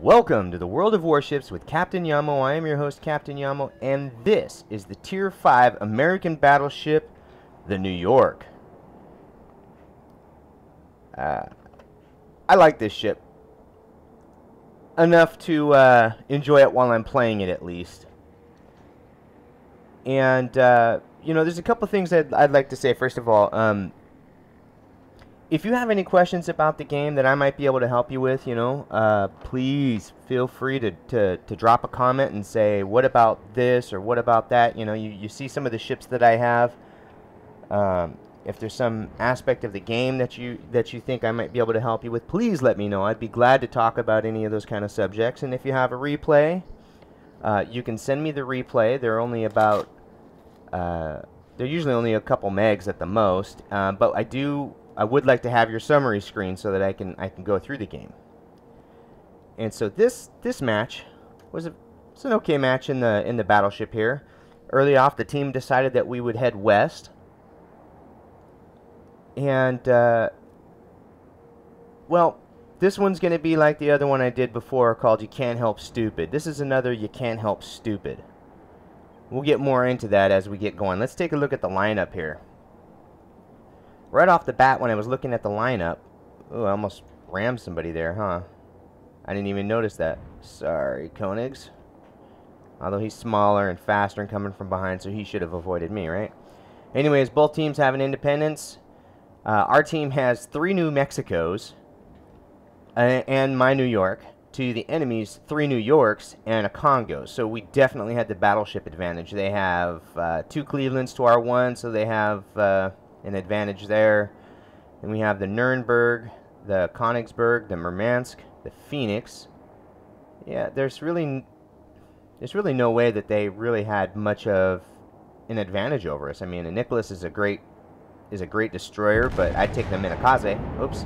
Welcome to the World of Warships with Captain Yamo. I am your host, Captain Yamo, and this is the Tier V American Battleship, the New York. I like this ship enough to enjoy it while I'm playing it, at least. And, you know, there's a couple things I'd like to say. First of all, if you have any questions about the game that I might be able to help you with, you know, please feel free to drop a comment and say, what about this or what about that? You know, you see some of the ships that I have. If there's some aspect of the game that you think I might be able to help you with, please let me know. I'd be glad to talk about any of those kind of subjects. And if you have a replay, you can send me the replay. They're only about, they're usually only a couple megs at the most. But I would like to have your summary screen so that I can go through the game. And so this match was it's an okay match in the battleship here. Early off, the team decided that we would head west. And well, this one's going to be like the other one I did before called You Can't Help Stupid. This is another You Can't Help Stupid. We'll get more into that as we get going. Let's take a look at the lineup here. Right off the bat, when I was looking at the lineup, oh, I almost rammed somebody there, huh? I didn't even notice that. Sorry, Koenigs. Although he's smaller and faster and coming from behind, so he should have avoided me, right? Anyways, both teams have an independence. Our team has 3 New Mexicos and my New York. To the enemy's 3 New Yorks and a Congo. So we definitely had the battleship advantage. They have 2 Clevelands to our 1, so they have an advantage there. And we have the Nuremberg, the Königsberg, the Murmansk, the Phoenix. Yeah, there's really no way that they really had much of an advantage over us. I mean, a Nicholas is a great destroyer, but I'd take the Minakaze. Oops.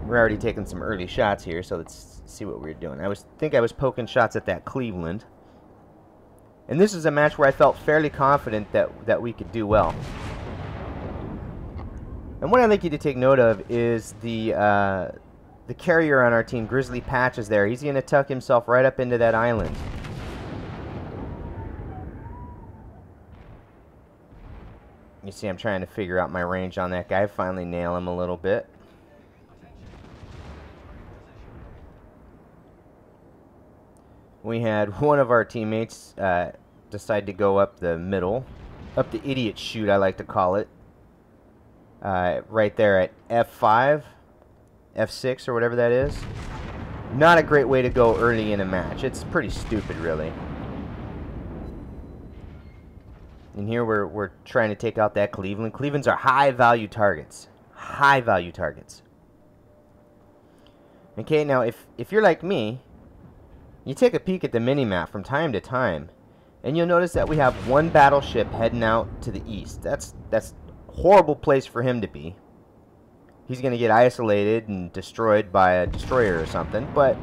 We're already taking some early shots here, so let's see what we're doing. I think I was poking shots at that Cleveland. And this is a match where I felt fairly confident that we could do well. And what I'd like you to take note of is the carrier on our team, Grizzly Patch, is there. He's going to tuck himself right up into that island. You see, I'm trying to figure out my range on that guy. Finally nail him a little bit. We had one of our teammates decide to go up the middle. Up the idiot chute, I like to call it. Right there at F5, F6, or whatever that is. Not a great way to go early in a match. It's pretty stupid, really. And here we're trying to take out that Cleveland. Clevelands are high-value targets. High-value targets. Okay, now if you're like me, you take a peek at the mini-map from time to time, and you'll notice that we have one battleship heading out to the east. That's a horrible place for him to be. He's going to get isolated and destroyed by a destroyer or something, but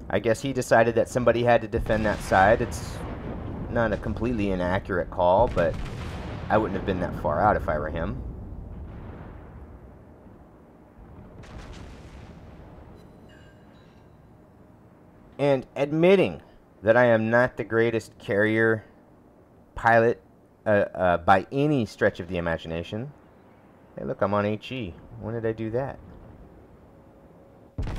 I guess he decided that somebody had to defend that side. It's not a completely inaccurate call, but I wouldn't have been that far out if I were him. And admitting that I am not the greatest carrier pilot by any stretch of the imagination. Hey, look, I'm on HE. When did I do that?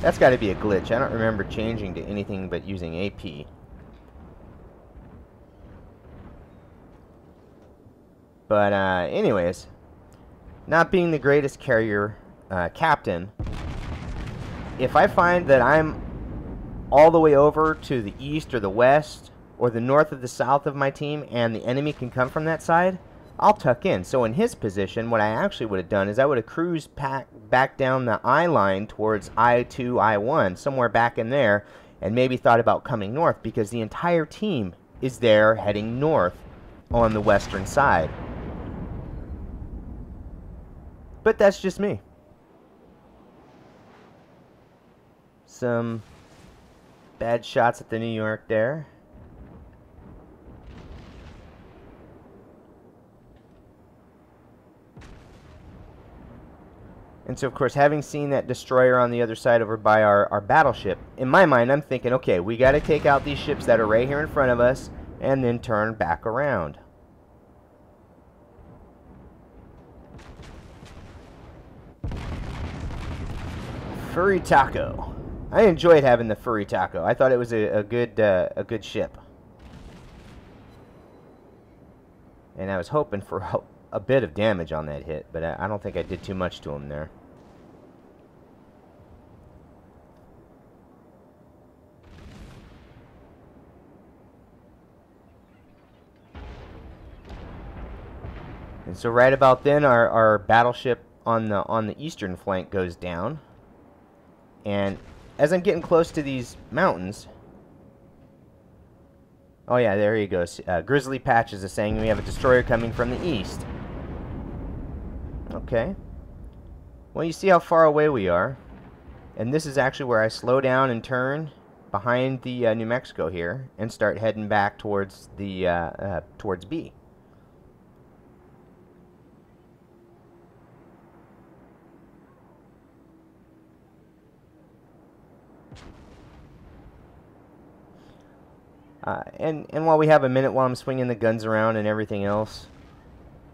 That's got to be a glitch. I don't remember changing to anything but using AP. But anyways, not being the greatest carrier captain, if I find that I'm all the way over to the east or the west or the north or the south of my team and the enemy can come from that side, I'll tuck in. So in his position, what I actually would have done is I would have cruised back down the I line towards I2, I1, somewhere back in there, and maybe thought about coming north because the entire team is there heading north on the western side. But that's just me. Some bad shots at the New York there. And And so, of course, having seen that destroyer on the other side over by our battleship, in my mind, I'm thinking, okay, we got to take out these ships that are right here in front of us and then turn back around. Furry Taco. I enjoyed having the Furry Taco. I thought it was a good ship. And I was hoping for a bit of damage on that hit, but I don't think I did too much to him there. And so right about then, our battleship on the eastern flank goes down. And as I'm getting close to these mountains... Oh yeah, there he goes. Grizzly Patches is saying we have a destroyer coming from the east. Okay. Well, you see how far away we are. And this is actually where I slow down and turn behind the New Mexico here and start heading back towards the towards B. And while we have a minute while I'm swinging the guns around and everything else,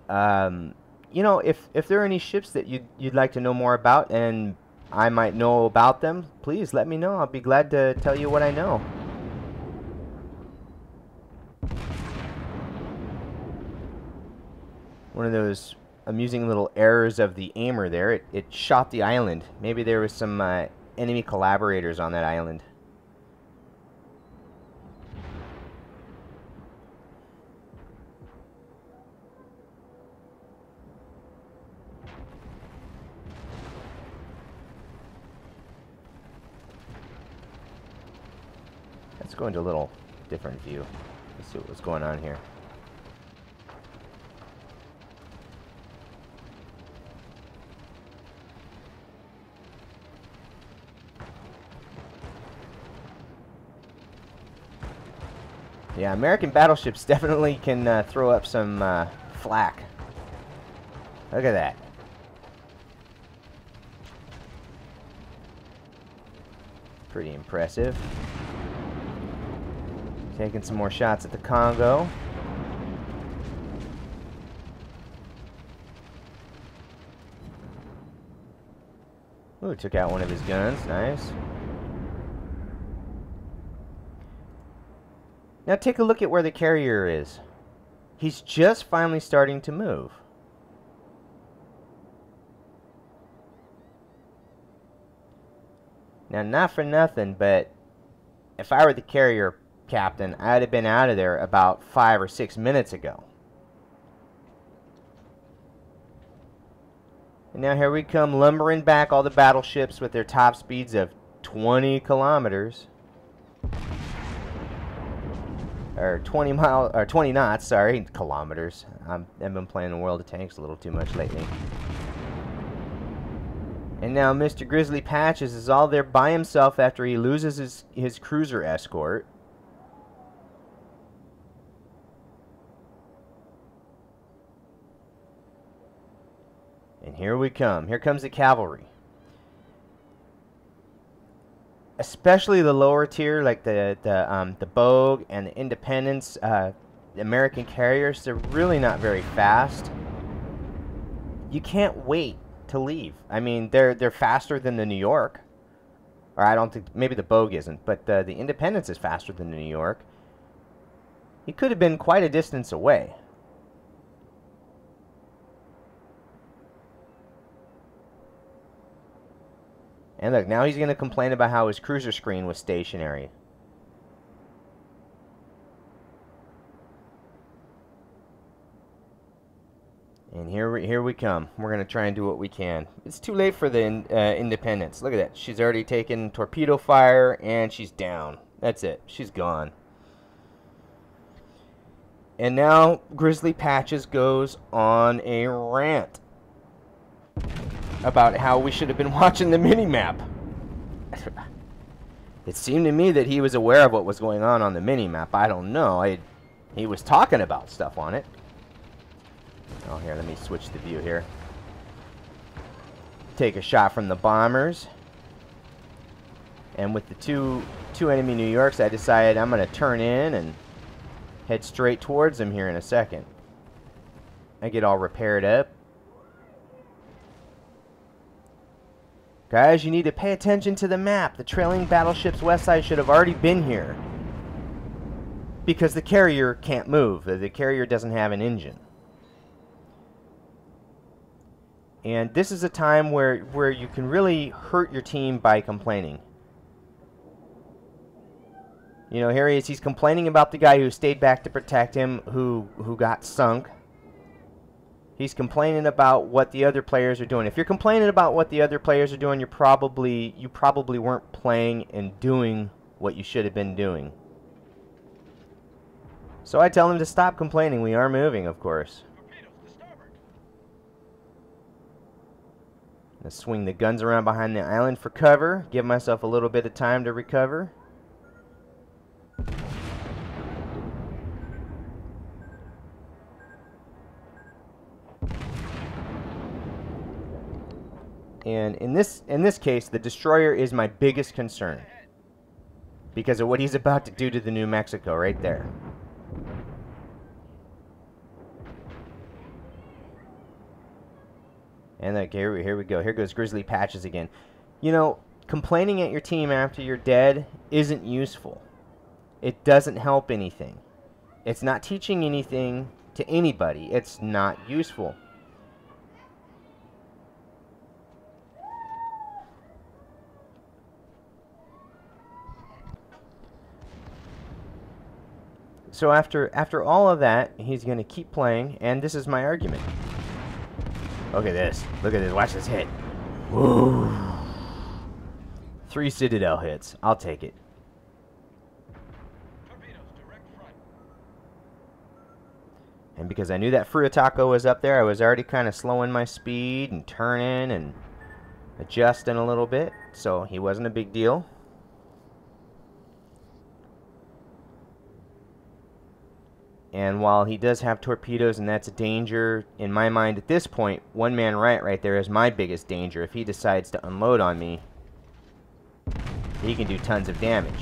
you know, if there are any ships that you'd like to know more about and I might know about them, please let me know. I'll be glad to tell you what I know. One of those amusing little errors of the aimer there, it shot the island. Maybe there was some enemy collaborators on that island. Let's go into a little different view. Let's see what's going on here. Yeah, American battleships definitely can throw up some flak. Look at that. Pretty impressive. Taking some more shots at the Congo. Ooh, took out one of his guns. Nice. Now take a look at where the carrier is. He's just finally starting to move. Now, not for nothing, but if I were the carrier captain, I'd have been out of there about 5 or 6 minutes ago. And now here we come, lumbering back all the battleships with their top speeds of 20 kilometers. Or 20 knots, sorry, kilometers. I've been playing the World of Tanks a little too much lately. And now Mr. Grizzly Patches is all there by himself after he loses his cruiser escort. And here we come. Here comes the cavalry. Especially the lower tier, like the Bogue and the Independence, the American carriers, they're really not very fast. You can't wait to leave. I mean, they're faster than the New York. Or I don't think, maybe the Bogue isn't, but the Independence is faster than the New York. He could have been quite a distance away. And look, now he's going to complain about how his cruiser screen was stationary. And here we come. We're going to try and do what we can. It's too late for the Independence. Look at that. She's already taken torpedo fire, and she's down. That's it. She's gone. And now Grizzly Patches goes on a rant about how we should have been watching the mini-map. It seemed to me that he was aware of what was going on the mini-map. I don't know. He was talking about stuff on it. Oh, here, let me switch the view here. take a shot from the bombers. And with the two enemy New Yorks, I decided I'm going to turn in and head straight towards them here in a second. I get all repaired up. Guys, you need to pay attention to the map. The trailing battleship's west side should have already been here. Because the carrier can't move. The carrier doesn't have an engine. And this is a time where you can really hurt your team by complaining. You know, here he is. He's complaining about the guy who stayed back to protect him, who got sunk. He's complaining about what the other players are doing. If you're complaining about what the other players are doing, you probably weren't playing and doing what you should have been doing. So I tell him to stop complaining. We are moving, of course. Let's swing the guns around behind the island for cover. Give myself a little bit of time to recover. And in this case, the destroyer is my biggest concern because of what he's about to do to the New Mexico right there. And like, here we go. Here goes Grizzly Patches again. You know, complaining at your team after you're dead isn't useful. It doesn't help anything. It's not teaching anything to anybody. It's not useful. So after all of that, he's going to keep playing, and this is my argument. Look at this. Look at this. Watch this hit. Woo. 3 Citadel hits. I'll take it. And because I knew that Furutako was up there, I was already kind of slowing my speed and turning and adjusting a little bit. So he wasn't a big deal. And while he does have torpedoes, and that's a danger, in my mind at this point, one man right there is my biggest danger. If he decides to unload on me, he can do tons of damage.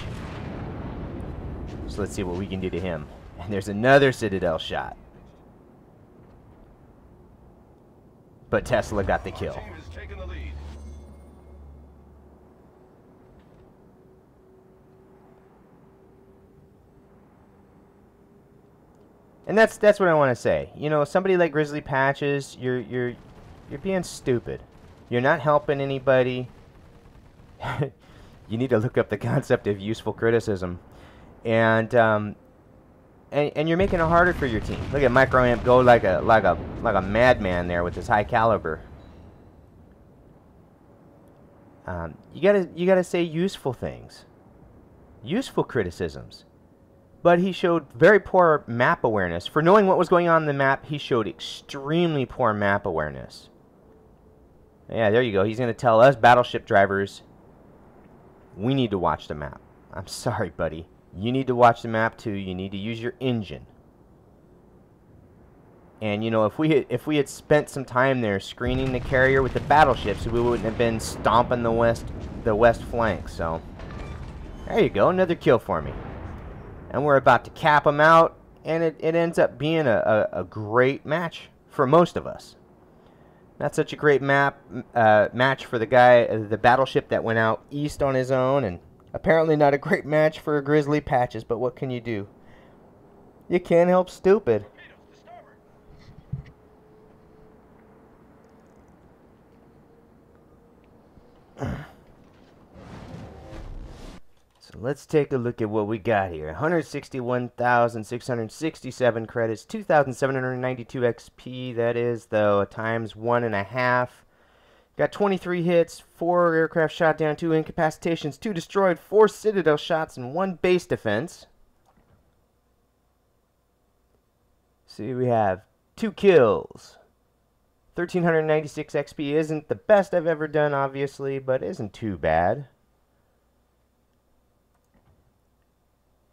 So let's see what we can do to him. And there's another Citadel shot. But Tesla got the kill. And that's what I want to say. You know, somebody like Grizzly Patches, you're being stupid. You're not helping anybody. You need to look up the concept of useful criticism, and you're making it harder for your team. Look at Microamp go like a madman there with his high caliber. You gotta say useful things, useful criticisms. But he showed very poor map awareness. For knowing what was going on in the map, he showed extremely poor map awareness. Yeah, there you go. He's going to tell us battleship drivers, we need to watch the map. I'm sorry, buddy. You need to watch the map too. You need to use your engine. And you know, if we had spent some time there screening the carrier with the battleships, we wouldn't have been stomping the west flank. So there you go, another kill for me. And we're about to cap them out, and it ends up being a great match for most of us. Not such a great match for the guy, the battleship that went out east on his own, and apparently not a great match for Grizzly Patches, but what can you do? You can't help stupid. So let's take a look at what we got here. 161,667 credits, 2,792 XP. That is, though, times 1.5. Got 23 hits, 4 aircraft shot down, 2 incapacitations, 2 destroyed, 4 Citadel shots, and 1 base defense. See, we have 2 kills. 1,396 XP isn't the best I've ever done, obviously, but isn't too bad.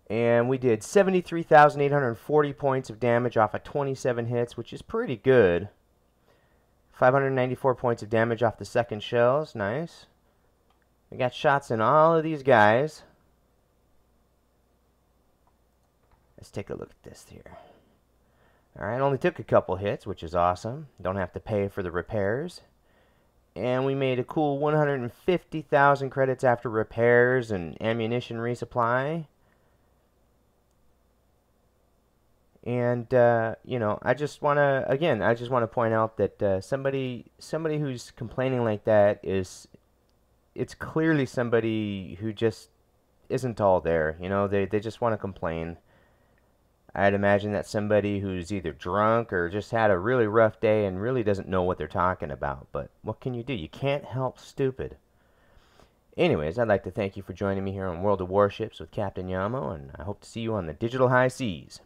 And we did 73,840 points of damage off of 27 hits, which is pretty good. 594 points of damage off the second shells. Nice. We got shots in all of these guys. Let's take a look at this here. Alright, only took a couple hits, which is awesome. Don't have to pay for the repairs. And we made a cool 150,000 credits after repairs and ammunition resupply. And, you know, I just want to point out that somebody who's complaining like that it's clearly somebody who just isn't all there. You know, they just want to complain. I'd imagine that's somebody who's either drunk or just had a really rough day and really doesn't know what they're talking about. But what can you do? You can't help stupid. Anyways, I'd like to thank you for joining me here on World of Warships with Captain Yamo, and I hope to see you on the digital high seas.